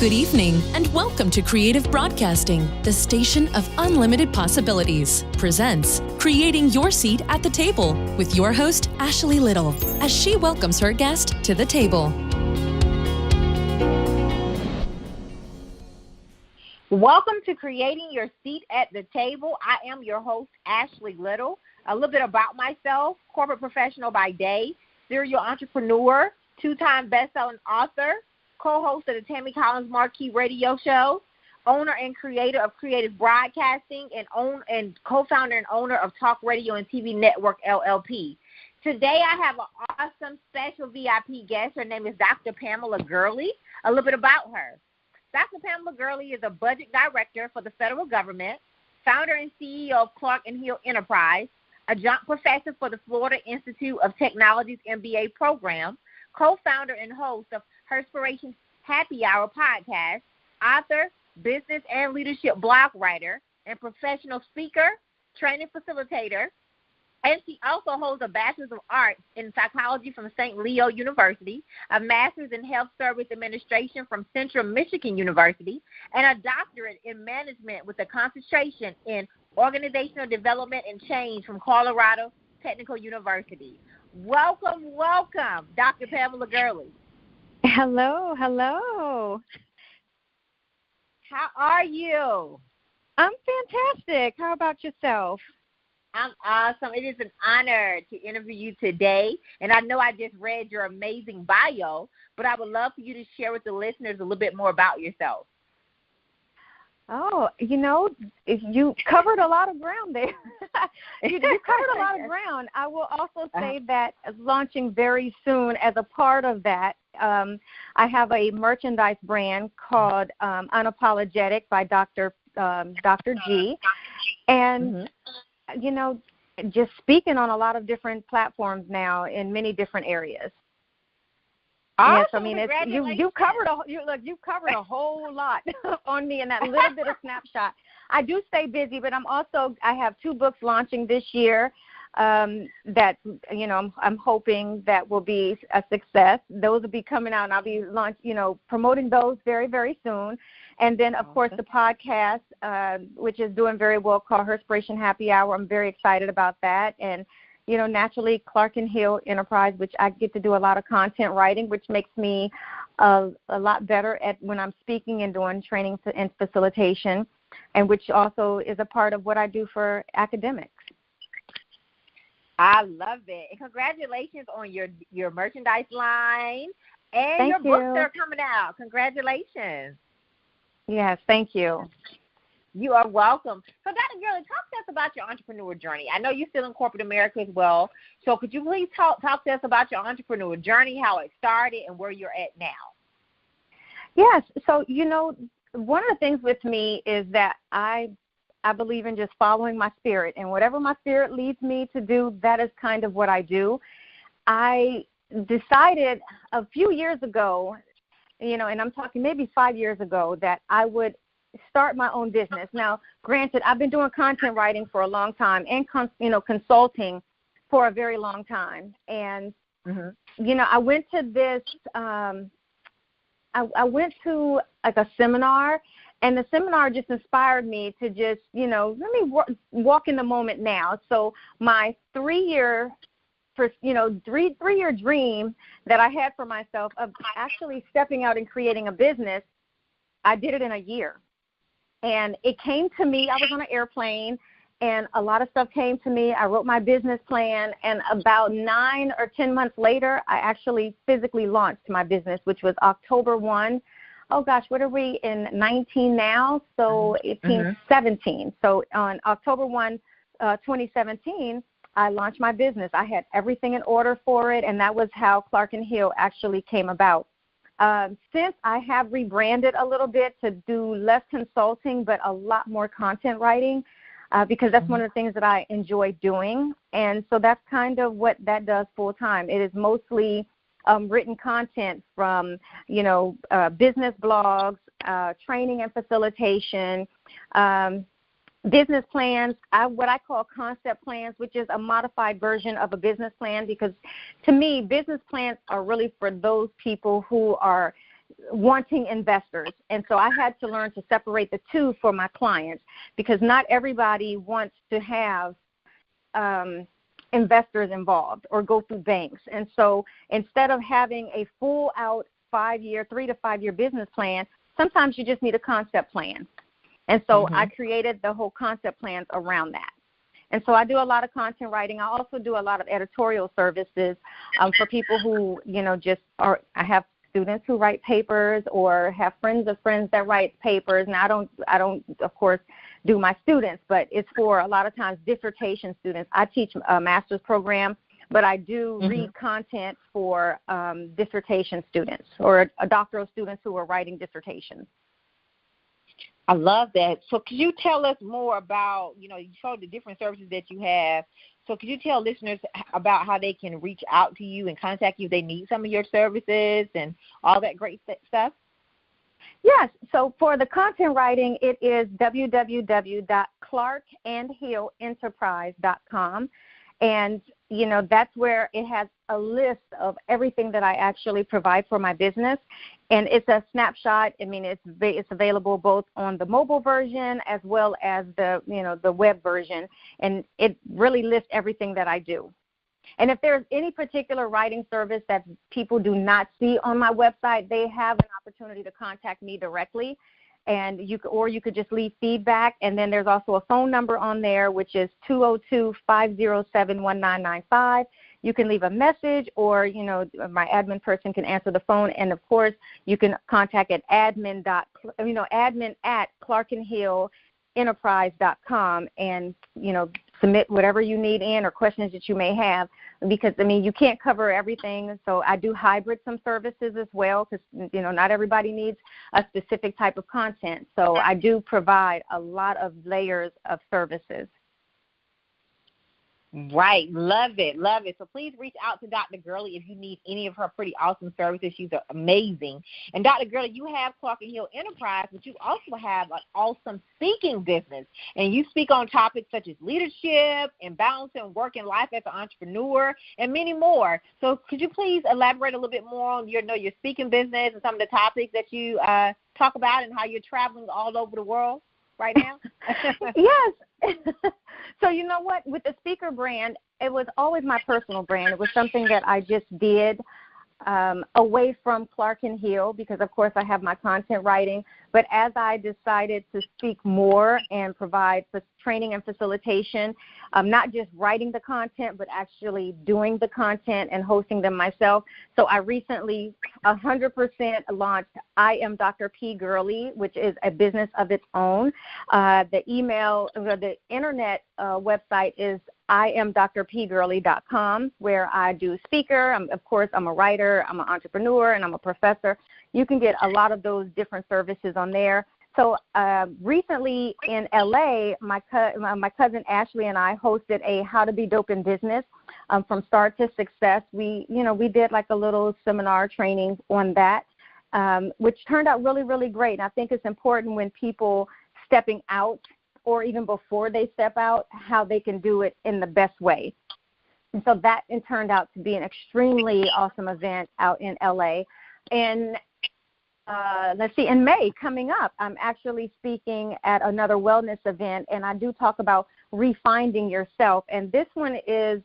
Good evening, and welcome to Creative Broadcasting, the station of unlimited possibilities, presents Creating Your Seat at the Table with your host, Ashley Little, as she welcomes her guest to the table. Welcome to Creating Your Seat at the Table. I am your host, Ashley Little. A little bit about myself: corporate professional by day, serial entrepreneur, two-time best-selling author, co-host of the Tammy Collins Marquee Radio Show, owner and creator of Creative Broadcasting, and co-founder and owner of Talk Radio and TV Network, LLP. Today I have an awesome special VIP guest. Her name is Dr. Pamela Gurley. A little bit about her. Dr. Pamela Gurley is a budget director for the federal government, founder and CEO of Clark & Hill Enterprise, adjunct professor for the Florida Institute of Technology's MBA program, co-founder and host of Herspiration Happy Hour podcast, author, business and leadership blog writer, and professional speaker, training facilitator. And she also holds a Bachelor's of Arts in Psychology from St. Leo University, a Master's in Health Service Administration from Central Michigan University, and a doctorate in management with a concentration in organizational development and change from Colorado Technical University. Welcome, Dr. Pamela Gurley. Hello. How are you? I'm fantastic. How about yourself? I'm awesome. It is an honor to interview you today. And I know I just read your amazing bio, but I would love for you to share with the listeners a little bit more about yourself. Oh, you covered a lot of ground there. you covered a lot of ground. I will also say that launching very soon as a part of that, I have a merchandise brand called Unapologetic by Dr. G. And, just speaking on a lot of different platforms now in many different areas. Awesome. Yes, you covered a whole lot on me in that little bit of snapshot. I do stay busy, but I have 2 books launching this year that I'm hoping that will be a success. Those will be coming out, and I'll be promoting those very, very soon. And then, of course, the podcast, which is doing very well, called Herspiration Happy Hour. I'm very excited about that. And naturally, Clark & Hill Enterprise, which I get to do a lot of content writing, which makes me a lot better at when I'm speaking and doing training and facilitation, and which also is a part of what I do for academics. I love it. And congratulations on your merchandise line and Thank your you. books that are coming out. Congratulations. Yes, thank you. You are welcome. So, Dr. Gurley, talk to us about your entrepreneur journey. I know you're still in corporate America as well. So could you please talk to us about your entrepreneur journey, how it started, and where you're at now? Yes. So, one of the things with me is that I believe in just following my spirit. And whatever my spirit leads me to do, that is kind of what I do. I decided a few years ago, and I'm talking maybe 5 years ago, that I would start my own business. Now, granted, I've been doing content writing for a long time and consulting for a very long time. And I went to this. I went to like a seminar, and the seminar just inspired me to just let me walk in the moment now. So my 3-year dream that I had for myself of actually stepping out and creating a business, I did it in a year. And it came to me. I was on an airplane, and a lot of stuff came to me. I wrote my business plan, and about 9 or 10 months later, I actually physically launched my business, which was October 1. Oh, gosh, what are we in 19 now? So 17. So on October 1, 2017, I launched my business. I had everything in order for it, and that was how Clark & Hill actually came about. Since I have rebranded a little bit to do less consulting but a lot more content writing, because that's one of the things that I enjoy doing. And so that's kind of what that does full time. It is mostly written content from, business blogs, training and facilitation, business plans, what I call concept plans, which is a modified version of a business plan, because to me, business plans are really for those people who are wanting investors. And so I had to learn to separate the two for my clients, because not everybody wants to have investors involved or go through banks. And so instead of having a full out 3 to 5 year business plan, sometimes you just need a concept plan. And so I created the whole concept plans around that. And so I do a lot of content writing. I also do a lot of editorial services for people who, I have students who write papers or have friends of friends that write papers. And I don't, of course, do my students, but it's for a lot of times dissertation students. I teach a master's program, but I do read content for dissertation students or doctoral students who are writing dissertations. I love that. So could you tell us more about, you showed the different services that you have. So could you tell listeners about how they can reach out to you and contact you if they need some of your services and all that great stuff? Yes. So for the content writing, it is www.clarkandhillenterprise.com. And, that's where it has a list of everything that I actually provide for my business. And it's a snapshot. I mean, it's available both on the mobile version as well as the web version. And it really lists everything that I do. And if there's any particular writing service that people do not see on my website, they have an opportunity to contact me directly. And you could just leave feedback. And then there's also a phone number on there, which is 202-507-1995. You can leave a message, or, my admin person can answer the phone. And, of course, you can contact at admin at clarkandhillenterprise.com and, submit whatever you need in or questions that you may have, because, you can't cover everything. So I do hybrid some services as well, because, not everybody needs a specific type of content. So I do provide a lot of layers of services. Right. Love it. Love it. So please reach out to Dr. Gurley if you need any of her pretty awesome services. She's amazing. And Dr. Gurley, you have Clark and Hill Enterprise, but you also have an awesome speaking business. And you speak on topics such as leadership and balancing work and life as an entrepreneur and many more. So could you please elaborate a little bit more on your speaking business and some of the topics that you talk about and how you're traveling all over the world right now? Yes. So you know what? With the speaker brand, it was always my personal brand. It was something that I just did away from Clark and Hill, because, of course, I have my content writing. But as I decided to speak more and provide training and facilitation, not just writing the content, but actually doing the content and hosting them myself. So I recently 100% launched I Am Dr. P. Gurley, which is a business of its own. The internet website is iamdrpgurley.com, where I do speaker. I'm a writer, I'm an entrepreneur, and I'm a professor. You can get a lot of those different services on there. So recently in LA, my cousin Ashley and I hosted a How to Be Dope in Business from Start to Success. We did like a little seminar training on that, which turned out really, really great. And I think it's important when people stepping out, or even before they step out, how they can do it in the best way. And so that turned out to be an extremely awesome event out in LA. And in May coming up, I'm actually speaking at another wellness event, and I do talk about refinding yourself. And this one is,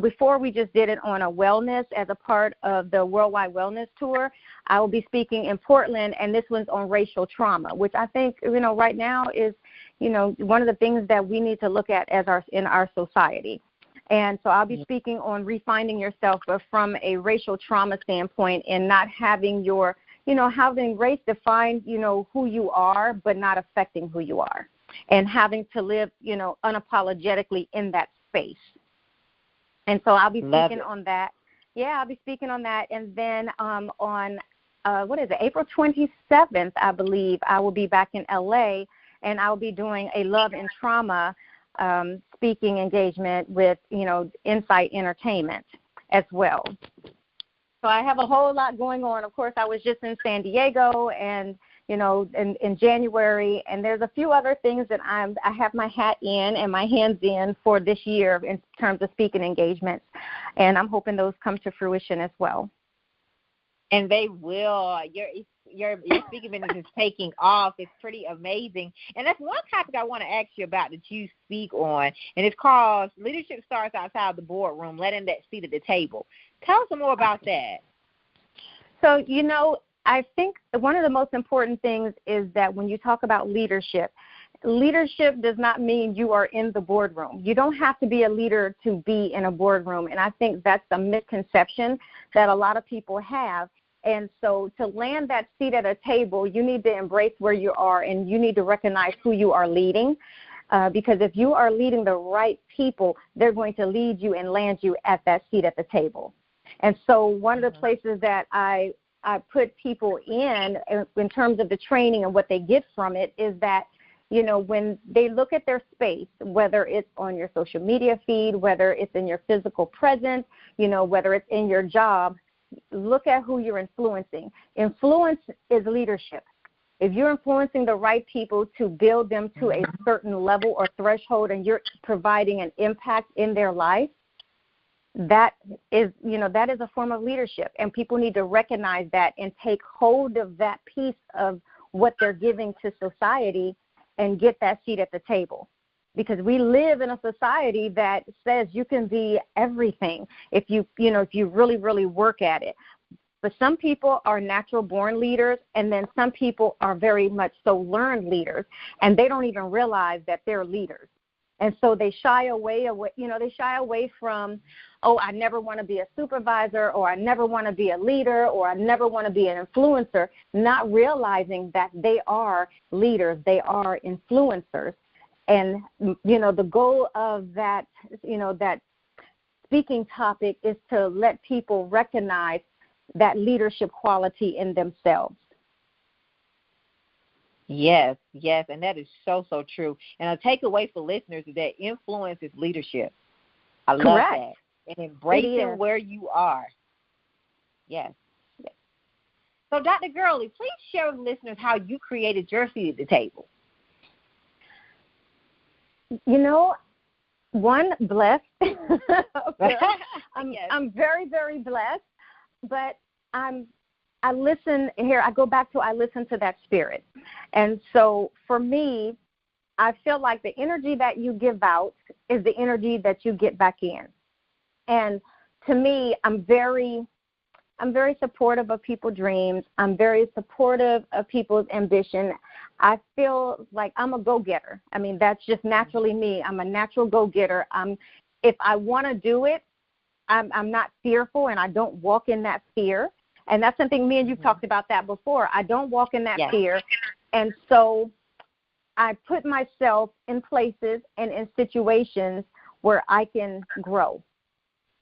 before we just did it on a wellness as a part of the Worldwide Wellness Tour, I will be speaking in Portland, and this one's on racial trauma, which I think, right now is, one of the things that we need to look at in our society. And so I'll be speaking on refinding yourself, but from a racial trauma standpoint, and not having having race define, who you are, but not affecting who you are, and having to live, unapologetically in that space. And so I'll be speaking on that. Yeah, I'll be speaking on that. And then on, April 27th, I believe, I will be back in LA, and I'll be doing a love and trauma speaking engagement with, Insight Entertainment as well. So I have a whole lot going on. Of course, I was just in San Diego and, in January, and there's a few other things that I have my hat in and my hands in for this year in terms of speaking engagements, and I'm hoping those come to fruition as well. And they will. Your speaking business is taking off. It's pretty amazing. And that's one topic I want to ask you about that you speak on, and it's called Leadership Starts Outside the Boardroom, letting that seat at the table. Tell us some more about that. So, I think one of the most important things is that when you talk about leadership does not mean you are in the boardroom. You don't have to be a leader to be in a boardroom, and I think that's a misconception that a lot of people have. And so to land that seat at a table, you need to embrace where you are, and you need to recognize who you are leading, because if you are leading the right people, they're going to lead you and land you at that seat at the table. And so one of the places that I put people in terms of the training and what they get from it is that, when they look at their space, whether it's on your social media feed, whether it's in your physical presence, whether it's in your job, look at who you're influencing. Influence is leadership. If you're influencing the right people to build them to a certain level or threshold, and you're providing an impact in their life, that is a form of leadership. And people need to recognize that and take hold of that piece of what they're giving to society and get that seat at the table. Because we live in a society that says you can be everything if you really, really work at it. But some people are natural born leaders, and then some people are very much so learned leaders, and they don't even realize that they're leaders. And so they shy away from, I never want to be a supervisor, or I never want to be a leader, or I never want to be an influencer, not realizing that they are leaders, they are influencers. And, the goal of that, that speaking topic is to let people recognize that leadership quality in themselves. Yes, and that is so, so true. And a takeaway for listeners is that influence is leadership. I love that. And embracing where you are. Yes. So, Dr. Gurley, please share with listeners how you created your seat at the table. Blessed. I'm very, very blessed, but I listen here. I go back to I listen to that spirit. And so for me, I feel like the energy that you give out is the energy that you get back in. And to me, I'm very supportive of people's dreams. I'm very supportive of people's ambition. I feel like I'm a go-getter. I mean, that's just naturally me. I'm a natural go-getter. If I want to do it, I'm not fearful, and I don't walk in that fear. And that's something me and you've talked about that before. I don't walk in that fear. And so I put myself in places and in situations where I can grow.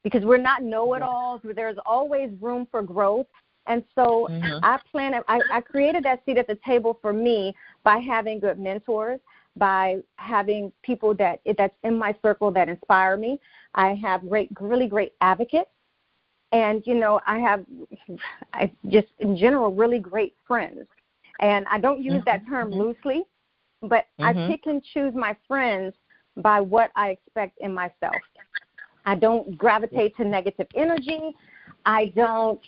Because we're not know-it-alls. There's always room for growth. And so I created that seat at the table for me by having good mentors, by having people that's in my circle that inspire me. I have really great advocates. And, I just, in general, really great friends. And I don't use that term loosely, but I pick and choose my friends by what I expect in myself. I don't gravitate to negative energy. I don't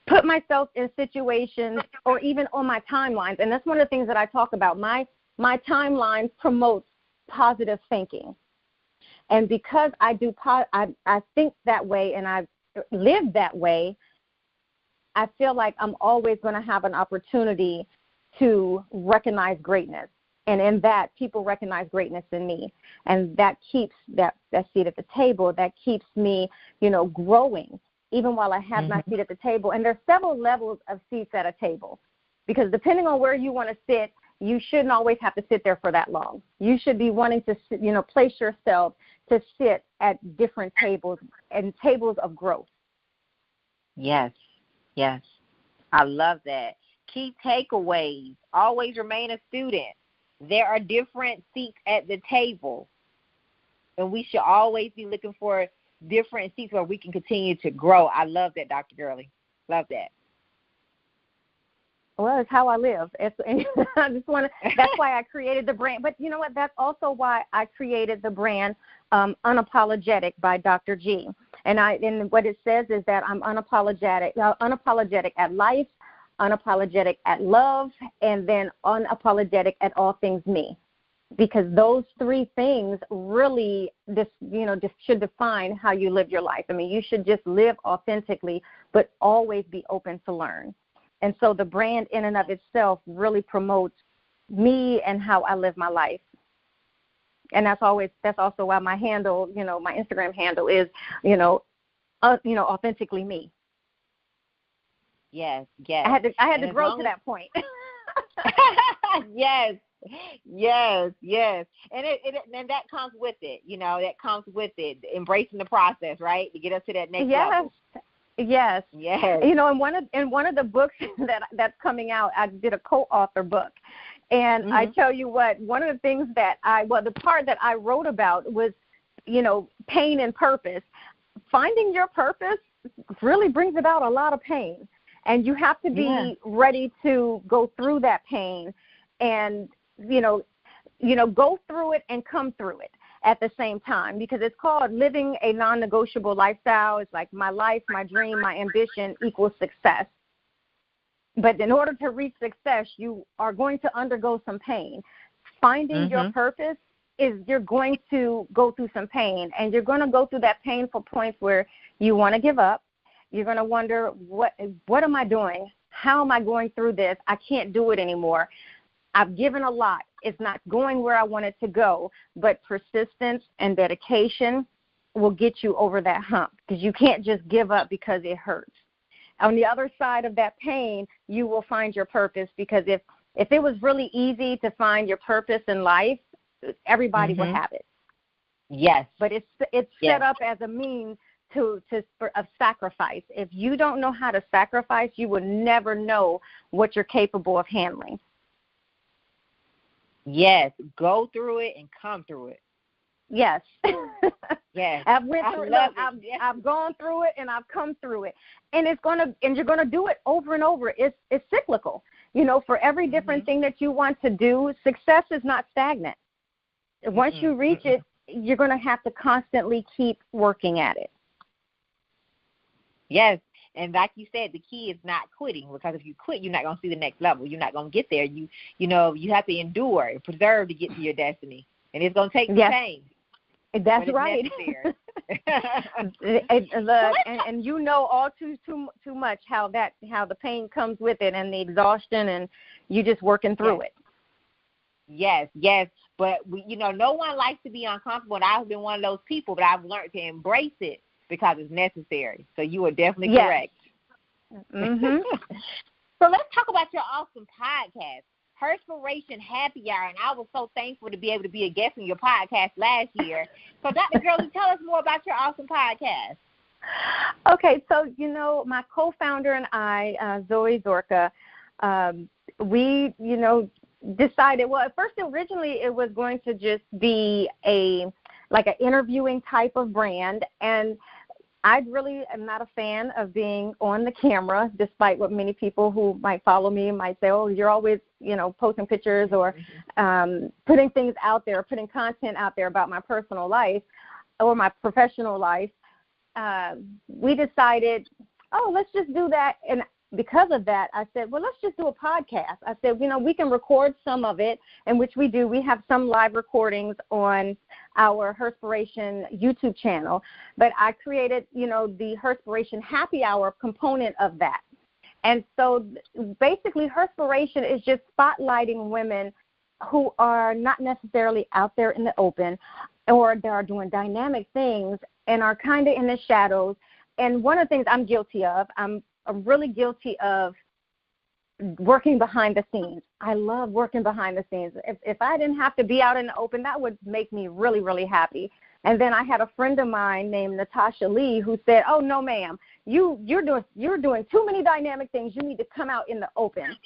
put myself in situations or even on my timelines. And that's one of the things that I talk about. My timeline promotes positive thinking. And because I think that way and I live that way, I feel like I'm always going to have an opportunity to recognize greatness. And in that, people recognize greatness in me. And that keeps that seat at the table. That keeps me, growing, even while I have my seat at the table. And there's several levels of seats at a table. Because depending on where you want to sit, you shouldn't always have to sit there for that long. You should be wanting to, place yourself to sit at different tables and tables of growth. Yes. I love that. Key takeaways: always remain a student. There are different seats at the table, and we should always be looking for different seats where we can continue to grow. I love that, Dr. Gurley. Love that. Well, it's how I live. I just want to. That's why I created the brand. But you know what? That's also why I created the brand Unapologetic by Dr. G. And what it says is that I'm unapologetic at life, unapologetic at love, and then unapologetic at all things me. Because those three things really just should define how you live your life. I mean, you should just live authentically, but always be open to learn. And so the brand in and of itself really promotes me and how I live my life. And that's also why my handle, my Instagram handle is, authentically me. Yes. I had to grow to that point. Yes. And that comes with it. That comes with it, embracing the process, right, to get us to that next level. Yes. In one of the books that's coming out, I did a co-author book. And I tell you what, one of the things the part that I wrote about was, pain and purpose. Finding your purpose really brings about a lot of pain. And you have to be ready to go through that pain and, go through it and come through it at the same time, because it's called living a non-negotiable lifestyle. It's like my life, my dream, my ambition equals success. But in order to reach success, you are going to undergo some pain. Finding your purpose is you're going to go through some pain, and you're going to go through that painful point where you want to give up. You're going to wonder, what am I doing? How am I going through this? I can't do it anymore. I've given a lot. It's not going where I want it to go, but persistence and dedication will get you over that hump, because you can't just give up because it hurts. On the other side of that pain, you will find your purpose, because if it was really easy to find your purpose in life, everybody would have it. Yes. But it's set up as a means of sacrifice. If you don't know how to sacrifice, you will never know what you're capable of handling. Yes. Go through it and come through it. Yes. Yes. I've gone through it and I've come through it. And you're gonna do it over and over. It's cyclical. For every different thing that you want to do, success is not stagnant. Once you reach it, you're gonna have to constantly keep working at it. Yes. And like you said, the key is not quitting, because if you quit, you're not going to see the next level. You're not going to get there. You have to endure and preserve to get to your destiny. And it's going to take some pain. That's right. and you know all too much how the pain comes with it, and the exhaustion, and you just working through it. Yes. But no one likes to be uncomfortable. And I've been one of those people, but I've learned to embrace it because it's necessary. So you are definitely correct. So let's talk about your awesome podcast, Herspiration Happy Hour. And I was so thankful to be able to be a guest on your podcast last year. So Dr. Gurley, tell us more about your awesome podcast. Okay, so, my co-founder and I, Zoe Zorka, we, decided, well, at first originally it was going to just be an interviewing type of brand, and I really am not a fan of being on the camera, despite what many people who might follow me might say, oh, you're always, posting pictures or putting things out there, putting content out there about my personal life or my professional life. We decided, let's just do that. And because of that, I said, well, let's just do a podcast. I said, we can record some of it, and which we do. We have some live recordings on our Herspiration YouTube channel. But I created, the Herspiration Happy Hour component of that. And so basically Herspiration is just spotlighting women who are not necessarily out there in the open, or they are doing dynamic things and are kind of in the shadows. And one of the things I'm guilty of, I'm really guilty of working behind the scenes. I love working behind the scenes. If I didn't have to be out in the open, that would make me really, really happy. And then I had a friend of mine named Natasha Lee who said, oh, no, ma'am, you're doing too many dynamic things. You need to come out in the open.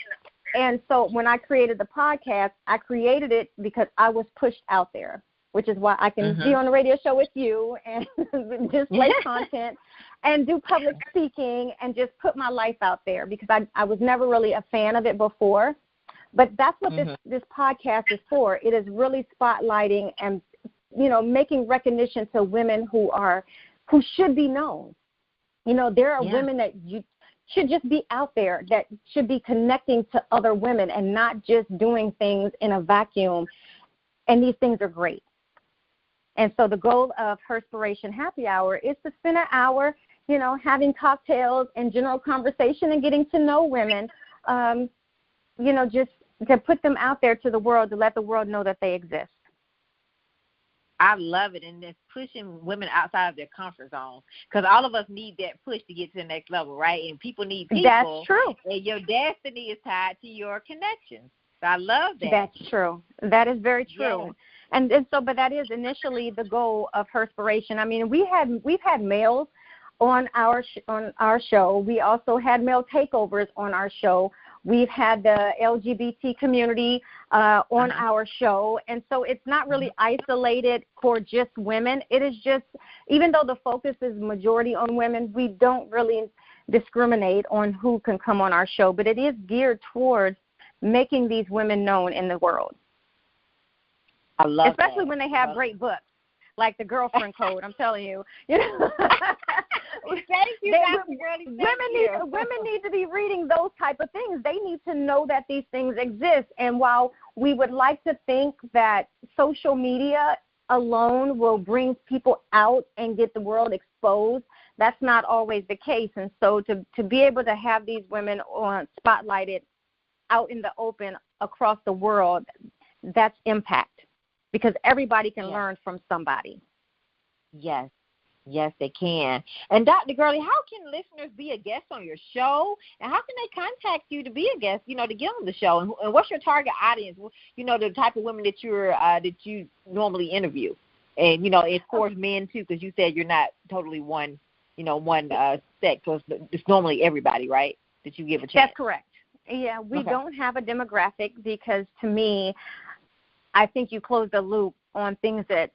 And so when I created the podcast, I created it because I was pushed out there, which is why I can be on the radio show with you and display content and do public speaking and just put my life out there, because I was never really a fan of it before. But that's what this podcast is for. It is really spotlighting and, making recognition to women who are who should be known. You know, there are women that you should just be out there, that should be connecting to other women and not just doing things in a vacuum. And these things are great. And so the goal of Herspiration Happy Hour is to spend an hour, you know, having cocktails and general conversation and getting to know women, you know, just to put them out there to the world, to let the world know that they exist. I love it, and it's pushing women outside of their comfort zone, because all of us need that push to get to the next level, right? And people need people. That's true. And your destiny is tied to your connections. So I love that. That's true. That is very true. Yes. And so, but that is initially the goal of Herspiration. I mean, we've had males on our show. We also had male takeovers on our show. We've had the LGBT community on our show. And so it's not really isolated for just women. It is just, even though the focus is majority on women, we don't really discriminate on who can come on our show. But it is geared towards making these women known in the world. I love Especially that. when they have great books, like the Girlfriend Code. I'm telling you. You know. Thank you, Dr. Gurley. Women need to be reading those type of things. They need to know that these things exist. And while we would like to think that social media alone will bring people out and get the world exposed, that's not always the case. And so to be able to have these women spotlighted out in the open across the world, that's impact, because everybody can learn from somebody. Yes. Yes, they can. And Dr. Gurley, how can listeners be a guest on your show? And how can they contact you to be a guest, you know, to get on the show? And what's your target audience? You know, the type of women that you normally interview. And, you know, of course, men, too, because you said you're not totally one sex. So it's normally everybody, right, that you give a chance. That's correct. Yeah, we don't have a demographic because, to me, I think you close the loop on things that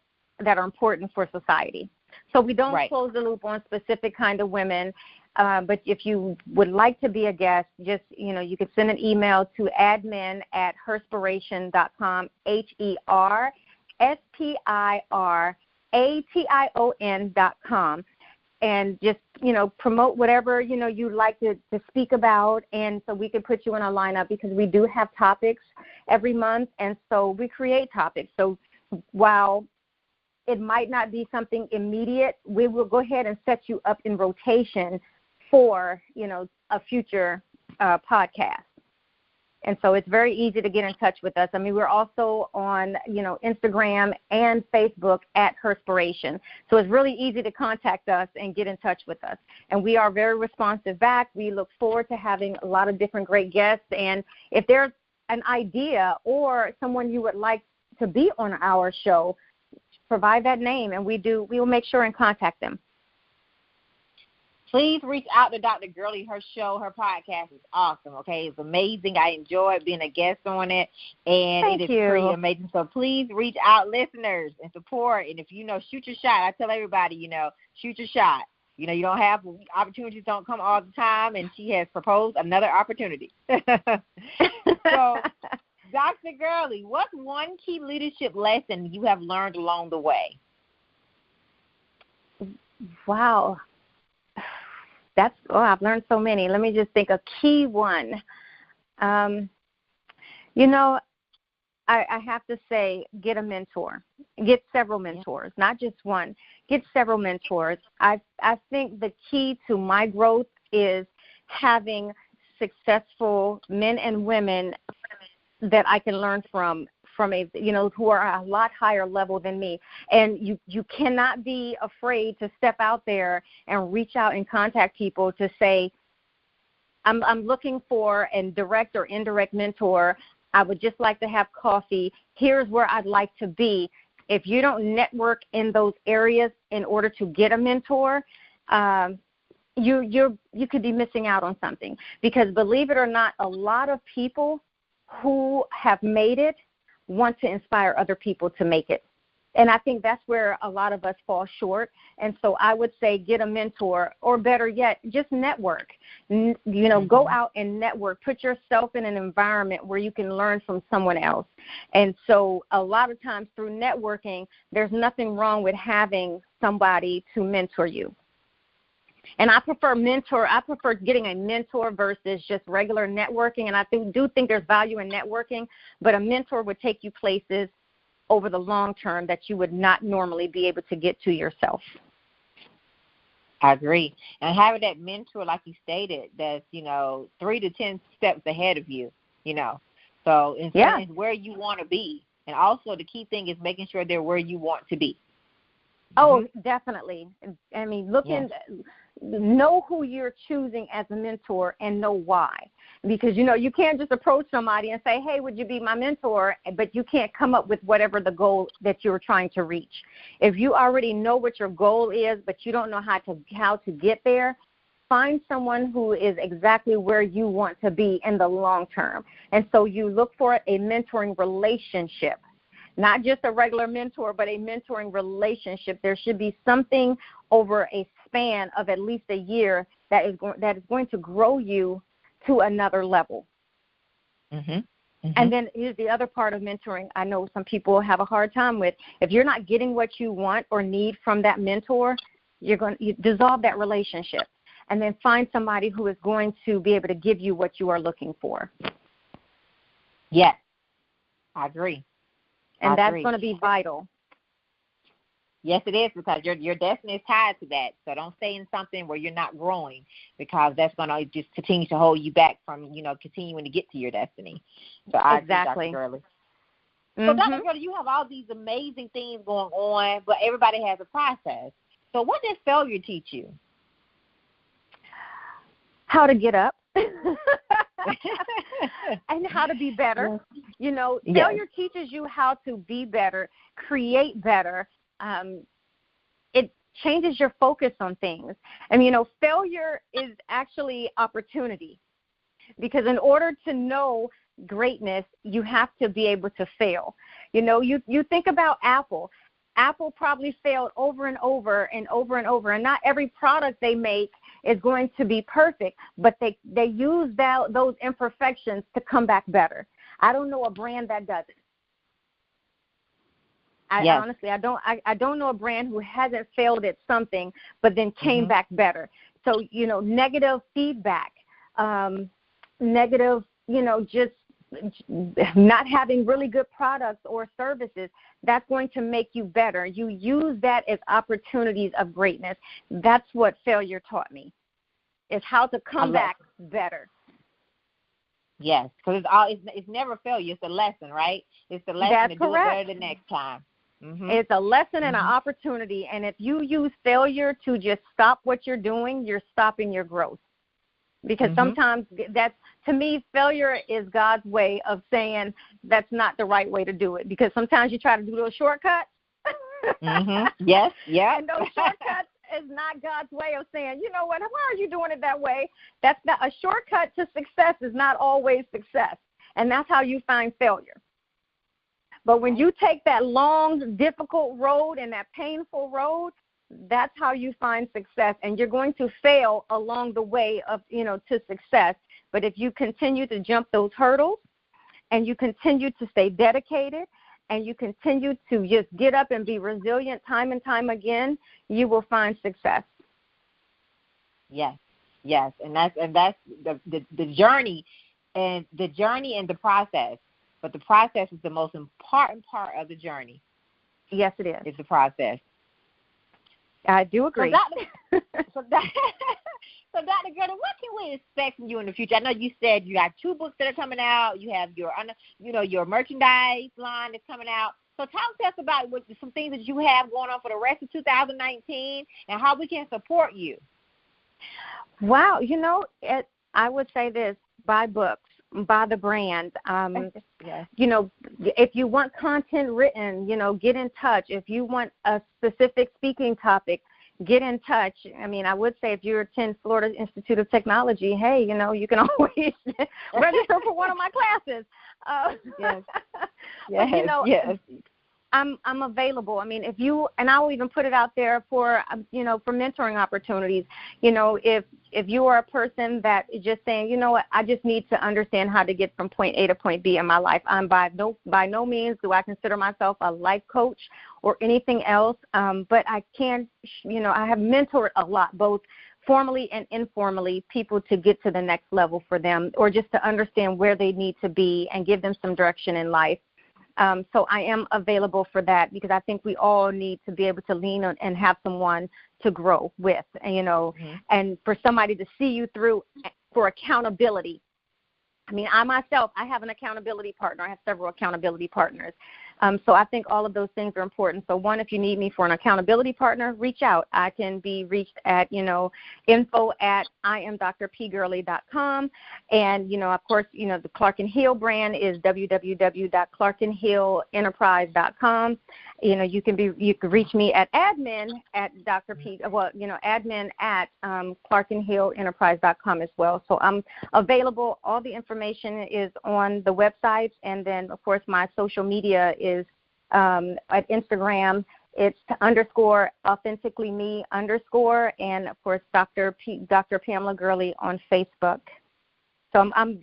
are important for society. So we don't close the loop on specific kind of women. But if you would like to be a guest, just, you know, you could send an email to admin@herspiration.com, HERSPIRATION.com. And just, you know, promote whatever, you know, you'd like to speak about. And so we can put you in our lineup, because we do have topics every month. And so we create topics. So while it might not be something immediate, we will go ahead and set you up in rotation for, you know, a future podcast. And so it's very easy to get in touch with us. I mean, we're also on, you know, Instagram and Facebook at Herspiration. So it's really easy to contact us and get in touch with us. And we are very responsive back. We look forward to having a lot of different great guests. And if there's an idea or someone you would like to be on our show, provide that name, and we will make sure and contact them. Please reach out to Dr. Gurley. Her show, her podcast is awesome, okay? It's amazing. I enjoyed being a guest on it, and it is pretty amazing. So please reach out, listeners, and support. And if you know, shoot your shot. I tell everybody, you know, shoot your shot. You know, you don't have opportunities, don't come all the time, and she has proposed another opportunity. So, Dr. Gurley, what's one key leadership lesson you have learned along the way? Wow. I've learned so many. Let me just think a key one. You know, I have to say, get a mentor. Get several mentors, not just one. Get several mentors. I think the key to my growth is having successful men and women that I can learn from who are a lot higher level than me. And you cannot be afraid to step out there and reach out and contact people to say, I'm looking for a direct or indirect mentor. I would just like to have coffee. Here's where I'd like to be. If you don't network in those areas in order to get a mentor, you could be missing out on something. Because believe it or not, a lot of people who have made it want to inspire other people to make it. And I think that's where a lot of us fall short. And so I would say get a mentor, or better yet, just network. Go out and network. Put yourself in an environment where you can learn from someone else. And so a lot of times through networking, there's nothing wrong with having somebody to mentor you. And I prefer getting a mentor versus just regular networking. And I do think there's value in networking, but a mentor would take you places over the long term that you would not normally be able to get to yourself. I agree. And having that mentor, like you stated, that's, 3 to 10 steps ahead of you, So it's where you want to be. And also the key thing is making sure they're where you want to be. Oh, definitely. I mean, know who you're choosing as a mentor and know why. Because, you can't just approach somebody and say, hey, would you be my mentor? But you can't come up with whatever the goal that you're trying to reach. If you already know what your goal is, but you don't know how to get there, find someone who is exactly where you want to be in the long term. And so you look for a mentoring relationship. Not just a regular mentor, but a mentoring relationship. There should be something over a span of at least a year that is going to grow you to another level. And then here's the other part of mentoring I know some people have a hard time with. If you're not getting what you want or need from that mentor, you dissolve that relationship and then find somebody who is going to be able to give you what you are looking for. Yes, I agree. And that's going to be vital. Yes, it is, because your destiny is tied to that. So don't stay in something where you're not growing, because that's going to just continue to hold you back from, continuing to get to your destiny. So I agree, Dr. Gurley. So Dr. Gurley, you have all these amazing things going on, but everybody has a process. So what does failure teach you? How to get up. And how to be better. Failure teaches you how to be better, create better. It changes your focus on things. And, failure is actually opportunity, because in order to know greatness, you have to be able to fail. You think about Apple. Apple probably failed over and over and over and over, and not every product they make is going to be perfect, but they use those imperfections to come back better. I don't know a brand that doesn't. Honestly, I don't know a brand who hasn't failed at something but then came back better. So, negative feedback, just not having really good products or services, that's going to make you better. You use that as opportunities of greatness. That's what failure taught me, is how to come back better. Yes, because it's never failure. It's a lesson, right? It's the lesson to do it better the next time. It's a lesson and an opportunity. And if you use failure to just stop what you're doing, you're stopping your growth. Because sometimes to me, failure is God's way of saying that's not the right way to do it. Because sometimes you try to do those shortcuts. Yes, yeah. And those shortcuts is not God's way of saying, you know what, why are you doing it that way? That's not a shortcut to success. Is not always success. And that's how you find failure. But when you take that long, difficult road and that painful road, that's how you find success. And you're going to fail along the way of, to success. But if you continue to jump those hurdles and you continue to stay dedicated and you continue to just get up and be resilient time and time again, you will find success. Yes. And that's the journey, and the process. But the process is the most important part of the journey. Yes, it is. It's the process. I do agree. So Dr. Gurley, what can we expect from you in the future? I know you said you got 2 books that are coming out. You have your merchandise line that's coming out. So talk to us about some things that you have going on for the rest of 2019 and how we can support you. Wow. I would say this: buy books, buy the brand. Yes. If you want content written, get in touch. If you want a specific speaking topic, get in touch. I mean, I would say if you attend Florida Institute of Technology, hey, you can always register for one of my classes. Yes. But, yes. I'm available. I mean, if you, and I will even put it out there for, for mentoring opportunities. If you are a person that is just saying, you know what, I just need to understand how to get from point A to point B in my life. I'm by no means do I consider myself a life coach or anything else. But I can, I have mentored a lot, both formally and informally, people to get to the next level for them, or just to understand where they need to be and give them some direction in life. So I am available for that, because I think we all need to be able to lean on and have someone to grow with, and for somebody to see you through for accountability. I mean, I myself, I have an accountability partner. I have several accountability partners. So I think all of those things are important. So one, if you need me for an accountability partner, reach out. I can be reached at, info@iamdrpgurley.com. And, of course, the Clark & Hill brand is www.clarkandhillenterprise.com. You can reach me at admin at clarkandhillenterprise.com as well. So I'm available. All the information is on the website, and then of course my social media is at Instagram. It's _authenticallyme_ and of course Dr. Pamela Gurley on Facebook. So I'm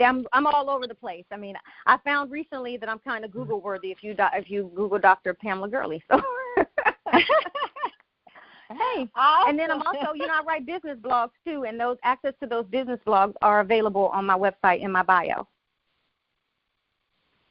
all over the place. I mean, I found recently that I'm kind of Google worthy if you Google Dr. Pamela Gurley. So hey, awesome. And then I'm also, I write business blogs too, and access to those business blogs are available on my website in my bio.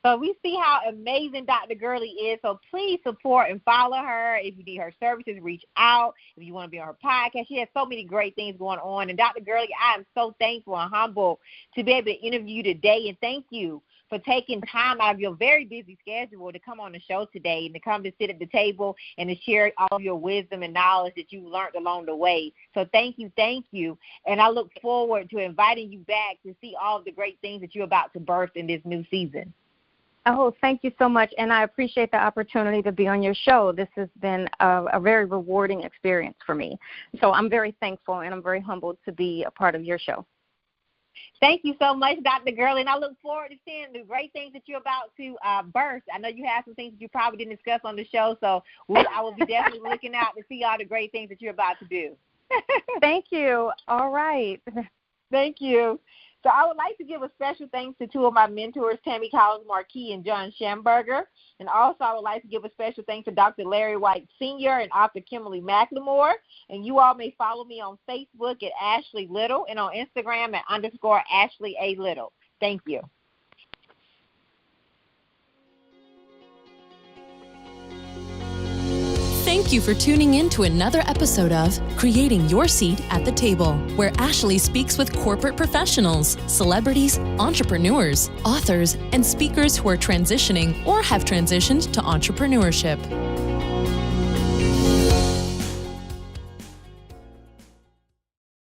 So we see how amazing Dr. Gurley is. So please support and follow her. If you need her services, reach out. If you want to be on her podcast, she has so many great things going on. And Dr. Gurley, I am so thankful and humbled to be able to interview you today. And thank you for taking time out of your very busy schedule to come on the show today and to come to sit at the table and to share all of your wisdom and knowledge that you learned along the way. So thank you. And I look forward to inviting you back to see all of the great things that you're about to birth in this new season. Oh, thank you so much, and I appreciate the opportunity to be on your show. This has been a very rewarding experience for me. So I'm very thankful, and I'm very humbled to be a part of your show. Thank you so much, Dr. Gurley, and I look forward to seeing the great things that you're about to birth. I know you have some things that you probably didn't discuss on the show, so I will be definitely looking out to see all the great things that you're about to do. Thank you. All right. Thank you. So I would like to give a special thanks to two of my mentors, Tammy Collins Marquis and John Schamberger. And also I would like to give a special thanks to Dr. Larry White Sr. and Dr. Kimberly McLemore. And you all may follow me on Facebook at Ashley Little and on Instagram at _Ashley A. Little. Thank you. Thank you for tuning in to another episode of Creating Your Seat at the Table, where Ashley speaks with corporate professionals, celebrities, entrepreneurs, authors, and speakers who are transitioning or have transitioned to entrepreneurship.